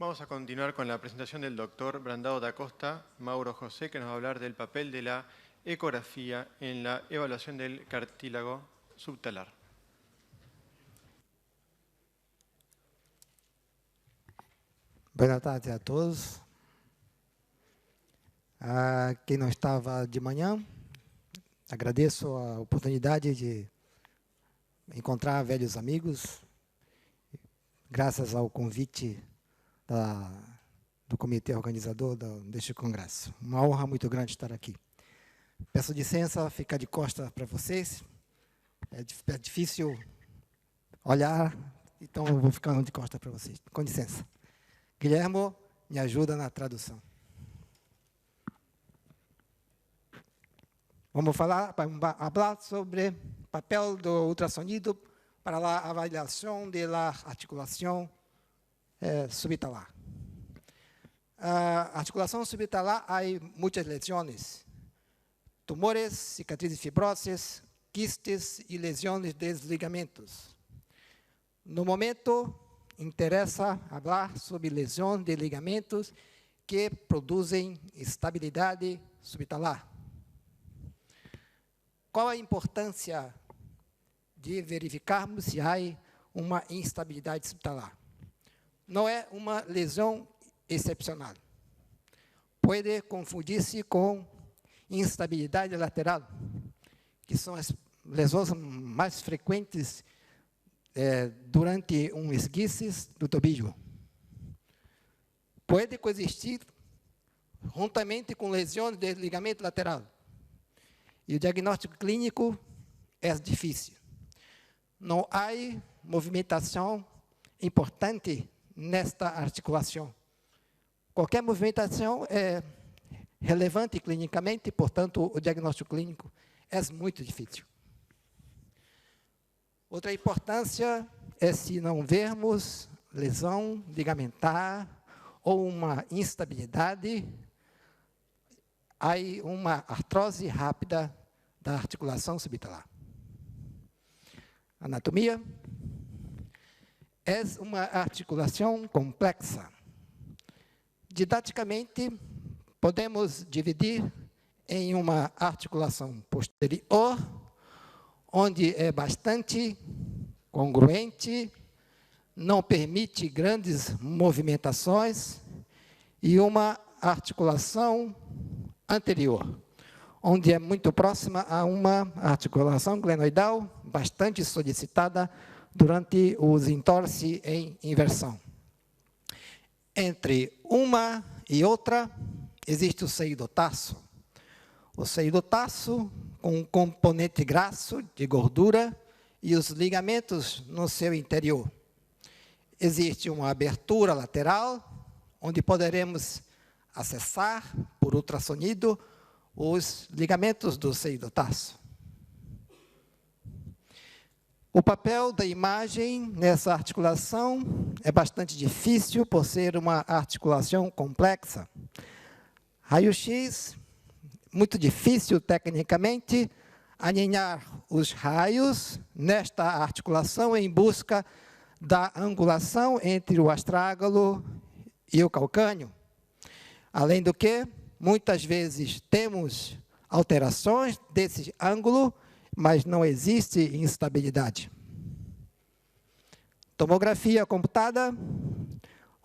Vamos a continuar con la presentación del doctor Brandao da Costa Mauro José, que nos va a hablar del papel de la ecografía en la evaluación del cartílago subtalar. Boa tarde a todos. Quem não estava de manhã, agradeço a oportunidade de encontrar velhos amigos, graças ao convite do comitê organizador deste congresso. Uma honra muito grande estar aqui. Peço licença, ficar de costas para vocês. É difícil olhar, então eu vou ficar de costas para vocês. Com licença. Guilhermo, me ajuda na tradução. Vamos falar sobre o papel do ultrassonido para a avaliação da articulação subtalar. A articulação subtalar há muitas lesões, tumores, cicatrizes fibrosas, quistes e lesões dos ligamentos. No momento, interessa falar sobre lesões de ligamentos que produzem estabilidade subtalar. Qual a importância de verificarmos se há uma instabilidade subtalar? Não é uma lesão excepcional. Pode confundir-se com instabilidade lateral, que são as lesões mais frequentes durante um esguice do tobillo. Pode coexistir juntamente com lesões de ligamento lateral. E o diagnóstico clínico é difícil. Não há movimentação importante nesta articulação. Qualquer movimentação é relevante clinicamente, portanto, o diagnóstico clínico é muito difícil. Outra importância é se não vermos lesão ligamentar ou uma instabilidade, há uma artrose rápida da articulação subtalar. Anatomia é uma articulação complexa. Didaticamente, podemos dividir em uma articulação posterior, onde é bastante congruente, não permite grandes movimentações, e uma articulação anterior, onde é muito próxima a uma articulação glenoidal, bastante solicitada durante os entorse em inversão. Entre uma e outra, existe o seio do tarso. O seio do tarso, com um componente grasso de gordura e os ligamentos no seu interior. Existe uma abertura lateral, onde poderemos acessar, por ultrassonido, os ligamentos do seio do tarso. O papel da imagem nessa articulação é bastante difícil, por ser uma articulação complexa. Raio-X, muito difícil tecnicamente, alinhar os raios nesta articulação em busca da angulação entre o astrágalo e o calcâneo. Além do que, muitas vezes temos alterações desse ângulo, mas não existe instabilidade. Tomografia computada,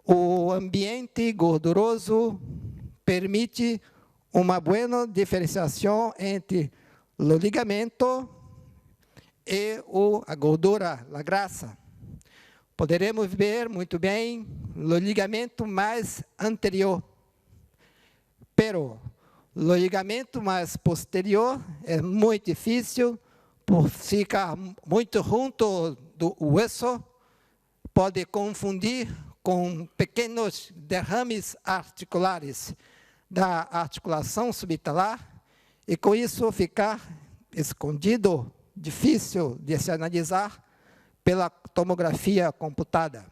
o ambiente gorduroso permite uma boa diferenciação entre o ligamento e a gordura, a grasa. Poderemos ver muito bem o ligamento mais anterior, pero o ligamento mais posterior é muito difícil, por ficar muito junto do osso, pode confundir com pequenos derrames articulares da articulação subtalar, e com isso ficar escondido, difícil de se analisar pela tomografia computada.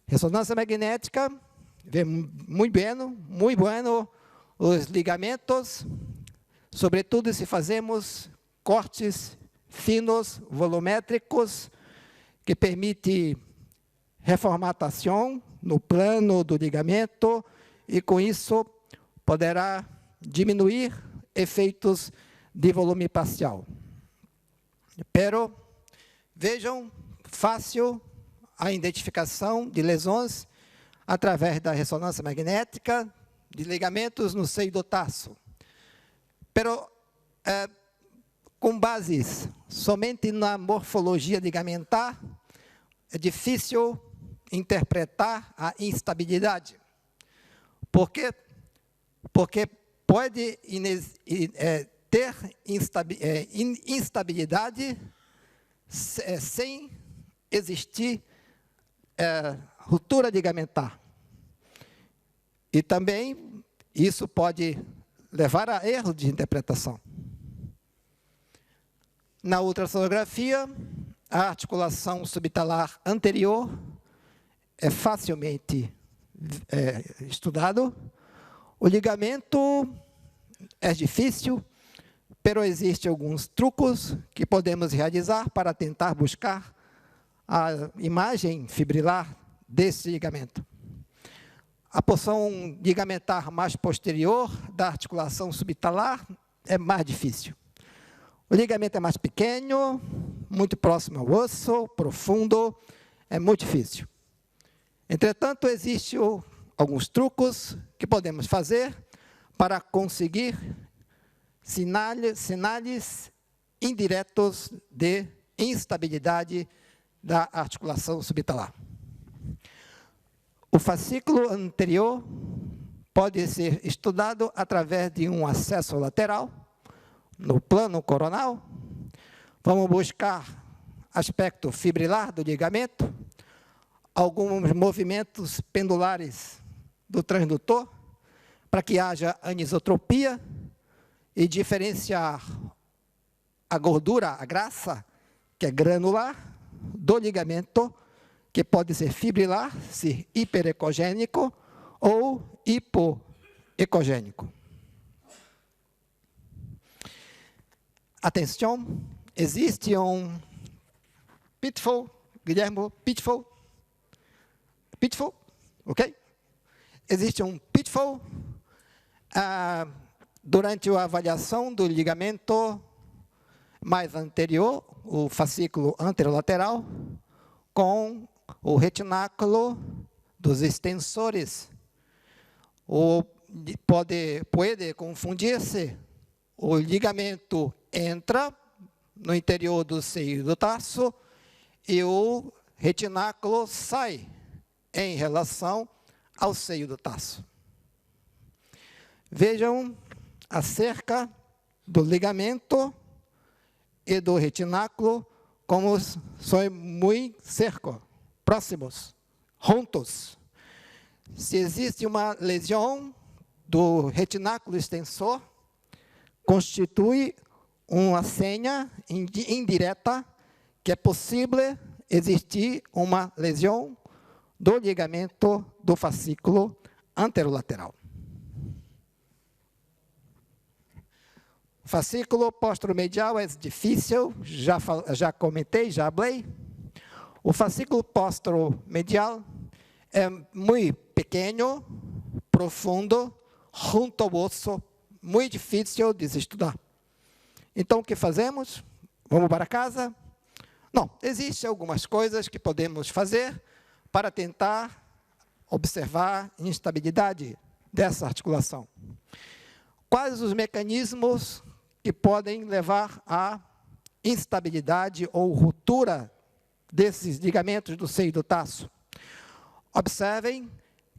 Ressonância magnética, vê muito bem os ligamentos, sobretudo se fazemos cortes finos, volumétricos, que permite reformatação no plano do ligamento e, com isso, poderá diminuir efeitos de volume parcial. Pero, vejam, fácil a identificação de lesões através da ressonância magnética de ligamentos no seio do tarso. Pero, com bases somente na morfologia ligamentar, é difícil interpretar a instabilidade. Por quê? Porque pode ter instabilidade sem existir ruptura ligamentar. E também isso pode levar a erro de interpretação. Na ultrassonografia, a articulação subtalar anterior é facilmente estudado. O ligamento é difícil, pero existem alguns truques que podemos realizar para tentar buscar a imagem fibrilar desse ligamento. A porção ligamentar mais posterior da articulação subtalar é mais difícil. O ligamento é mais pequeno, muito próximo ao osso, profundo, é muito difícil. Entretanto, existem alguns truques que podemos fazer para conseguir sinais indiretos de instabilidade da articulação subtalar. O fascículo anterior pode ser estudado através de um acesso lateral, no plano coronal. Vamos buscar aspecto fibrilar do ligamento, alguns movimentos pendulares do transdutor, para que haja anisotropia e diferenciar a gordura, a grassa, que é granular, do ligamento, que pode ser fibrilar, ser hiperecogênico ou hipoecogênico. Atenção, existe um pitfall, Guilherme, pitfall, ok? Existe um pitfall durante a avaliação do ligamento mais anterior, o fascículo anterolateral, com o retináculo dos extensores. Pode confundir-se. O ligamento entra no interior do seio do tarso e o retináculo sai em relação ao seio do tarso. Vejam a cerca do ligamento e do retináculo como são muito cerca, próximos, juntos. Se existe uma lesão do retináculo extensor, constitui uma senha indireta que é possível existir uma lesão do ligamento do fascículo anterolateral. O fascículo posteromedial é difícil, já comentei, já falei. O fascículo posteromedial é muito pequeno, profundo, junto ao osso, muito difícil de se estudar. Então, o que fazemos? Vamos para casa? Não, existem algumas coisas que podemos fazer para tentar observar a instabilidade dessa articulação. Quais os mecanismos que podem levar à instabilidade ou ruptura desses ligamentos do seio do tarso? Observem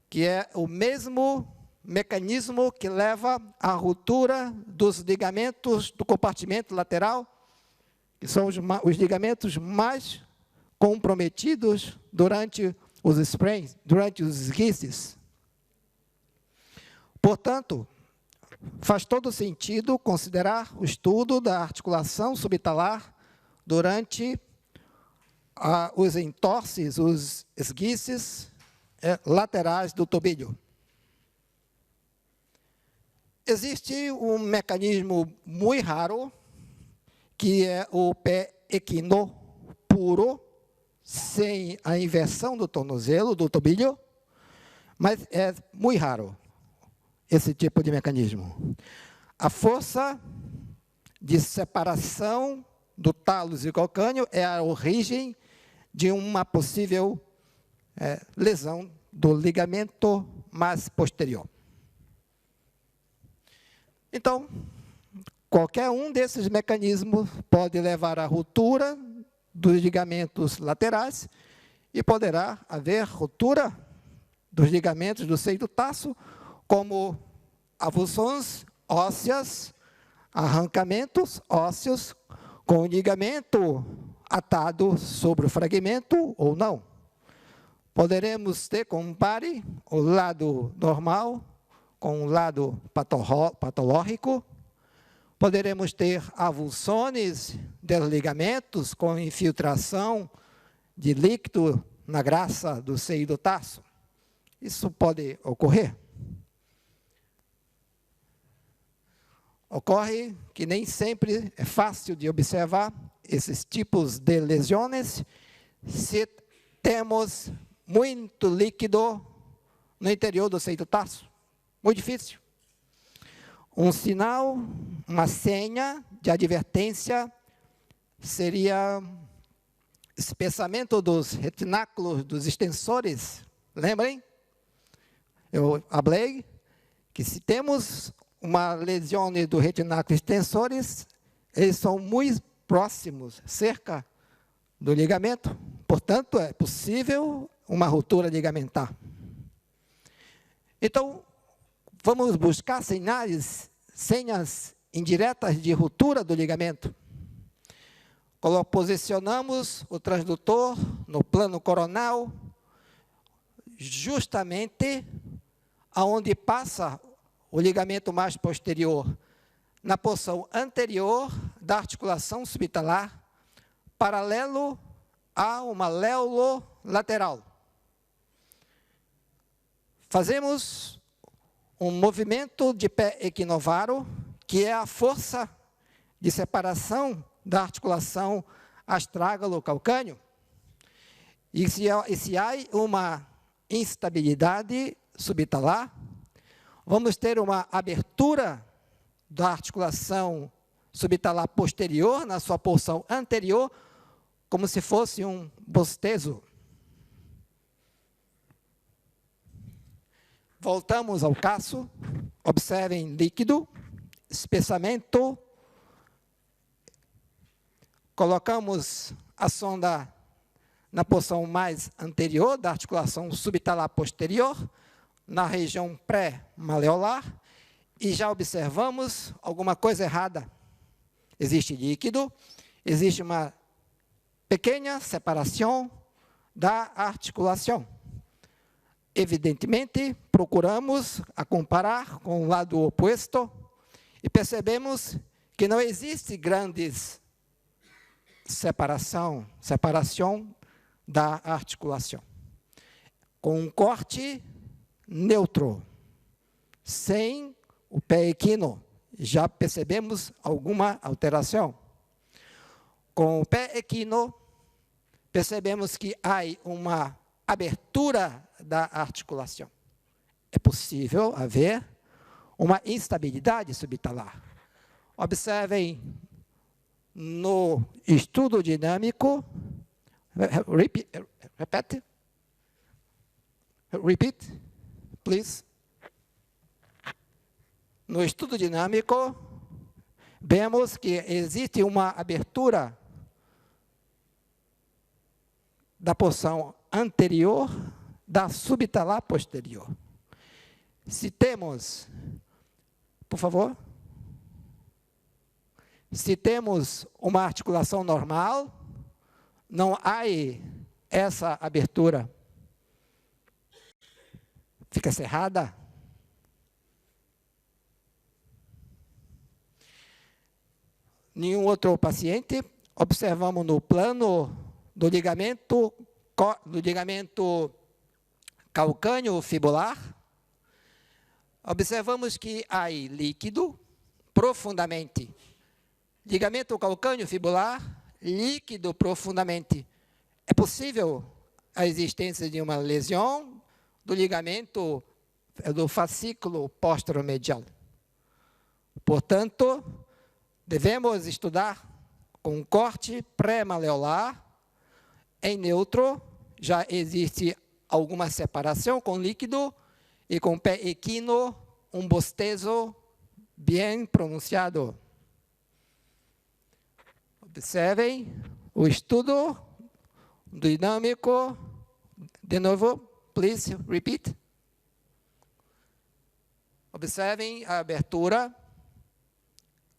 que é o mesmo mecanismo que leva à ruptura dos ligamentos do compartimento lateral, que são os ligamentos mais comprometidos durante os sprains, durante os esguiches. Portanto, faz todo sentido considerar o estudo da articulação subtalar durante os entorses, os esguiches laterais do tobilho. Existe um mecanismo muito raro, que é o pé equino puro, sem a inversão do tornozelo, do tobilho, Mas é muito raro esse tipo de mecanismo. A força de separação do talos e calcânio é a origem de uma possível lesão do ligamento mais posterior. Então, qualquer um desses mecanismos pode levar à ruptura dos ligamentos laterais e poderá haver ruptura dos ligamentos do seio do tarso, como avulsões ósseas, arrancamentos ósseos com o ligamento atado sobre o fragmento ou não. Poderemos ter como pare o lado normal com o lado patológico. Poderemos ter avulsões dos ligamentos com infiltração de líquido na graxa do seio do tarso. Isso pode ocorrer. Ocorre que nem sempre é fácil de observar esses tipos de lesões se temos muito líquido no interior do seio do tarso. Muito difícil. Um sinal, uma senha de advertência seria espessamento dos retináculos dos extensores. Lembrem? Eu falei que se temos uma lesão do retináculo extensores, eles são muito próximos, cerca do ligamento. Portanto, é possível uma ruptura ligamentar. Então, vamos buscar senhas indiretas de ruptura do ligamento. Posicionamos o transdutor no plano coronal, justamente aonde passa o ligamento mais posterior, na porção anterior da articulação subtalar, paralelo a uma léulo lateral. Fazemos um movimento de pé equinovaro, que é a força de separação da articulação astrágalo-calcâneo. E se há uma instabilidade subtalar, vamos ter uma abertura da articulação subtalar posterior, na sua porção anterior, como se fosse um bostezo. Voltamos ao caso, observem líquido, espessamento, colocamos a sonda na porção mais anterior da articulação subtalar posterior, na região pré-maleolar, e já observamos alguma coisa errada. Existe líquido, existe uma pequena separação da articulação. Evidentemente, procuramos a comparar com o lado oposto e percebemos que não existe grandes separação da articulação. Com um corte neutro, sem o pé equino, já percebemos alguma alteração. Com o pé equino, percebemos que há uma abertura da articulação. É possível haver uma instabilidade subtalar. Observem no estudo dinâmico, repeat, please. No estudo dinâmico, vemos que existe uma abertura da porção anterior da subtalar posterior. Se temos, por favor, se temos uma articulação normal, não há essa abertura. Fica cerrada. Nenhum outro paciente, observamos no plano do ligamento calcâneo fibular, observamos que há líquido profundamente. Ligamento calcâneo fibular, líquido profundamente. É possível a existência de uma lesão do ligamento do fascículo posteromedial. Portanto, devemos estudar com corte pré-maleolar. Em neutro, já existe alguma separação com líquido, e com pé equino, um bostezo bem pronunciado. Observem o estudo dinâmico. De novo, please repeat. Observem a abertura,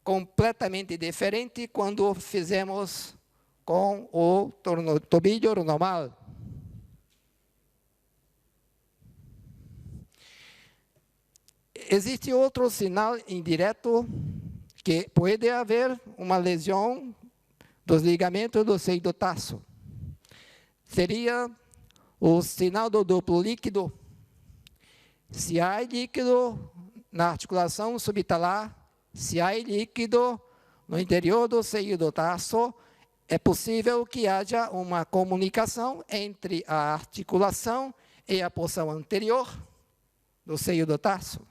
completamente diferente quando fizemos com o tobilho normal. Existe outro sinal indireto que pode haver uma lesão dos ligamentos do seio do tarso. Seria o sinal do duplo líquido. Se há líquido na articulação subtalar, se há líquido no interior do seio do tarso, é possível que haja uma comunicação entre a articulação e a porção anterior do seio do tarso.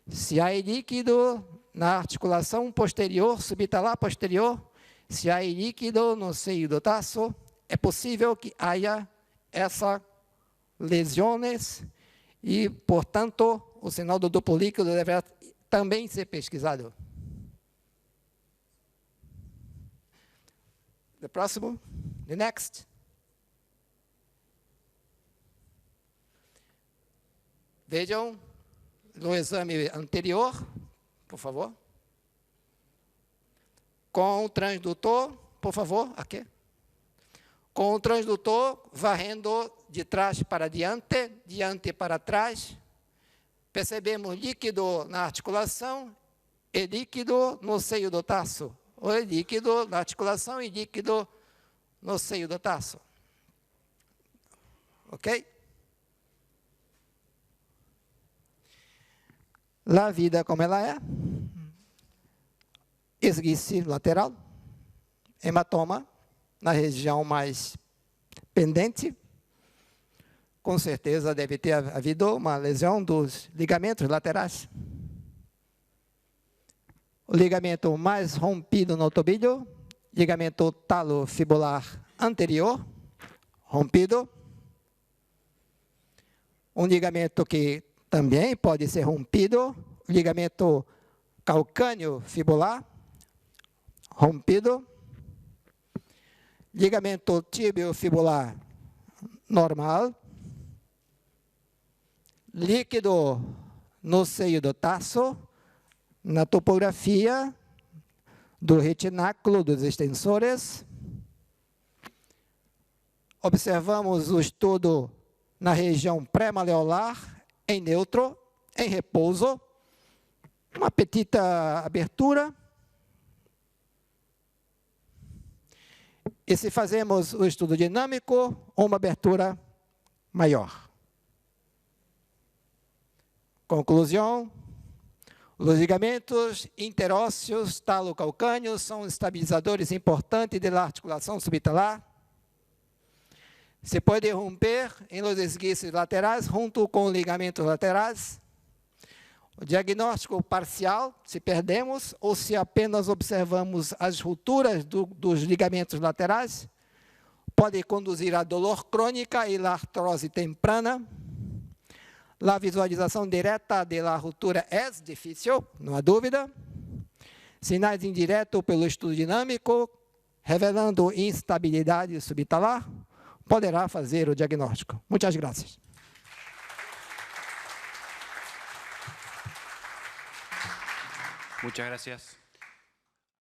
Se há líquido na articulação posterior, subtalar posterior, se há líquido no seio do tarso, é possível que haja essas lesões e, portanto, o sinal do duplo líquido deverá também ser pesquisado. The próximo, the next. Vejam no exame anterior, por favor. Com o transdutor, por favor, aqui. Com o transdutor varrendo de trás para diante, diante para trás. Percebemos líquido na articulação e líquido no seio do tarso. Ou líquido na articulação e líquido no seio do tarso. Ok? A vida como ela é. Esguice lateral. Hematoma na região mais pendente. Com certeza deve ter havido uma lesão dos ligamentos laterais. O ligamento mais rompido no tobilho, ligamento talofibular anterior, rompido. Um ligamento que também pode ser rompido, ligamento calcâneo fibular, rompido. Ligamento tibio-fibular normal. Líquido no seio do tarso, na topografia do retináculo dos extensores. Observamos o estudo na região pré-maleolar, em neutro, em repouso, uma petita abertura. E se fazemos o estudo dinâmico, uma abertura maior. Conclusão: os ligamentos interósseos talocalcâneos são estabilizadores importantes da articulação subtalar. Se pode romper em los esguices laterais, junto com ligamentos laterais. O diagnóstico parcial, se perdemos, ou se apenas observamos as rupturas dos ligamentos laterais, pode conduzir a dor crônica e a artrose temprana. A visualização direta da ruptura é difícil, não há dúvida. Sinais indiretos pelo estudo dinâmico, revelando instabilidade subtalar, poderá fazer o diagnóstico. Muitas graças. Muchas gracias.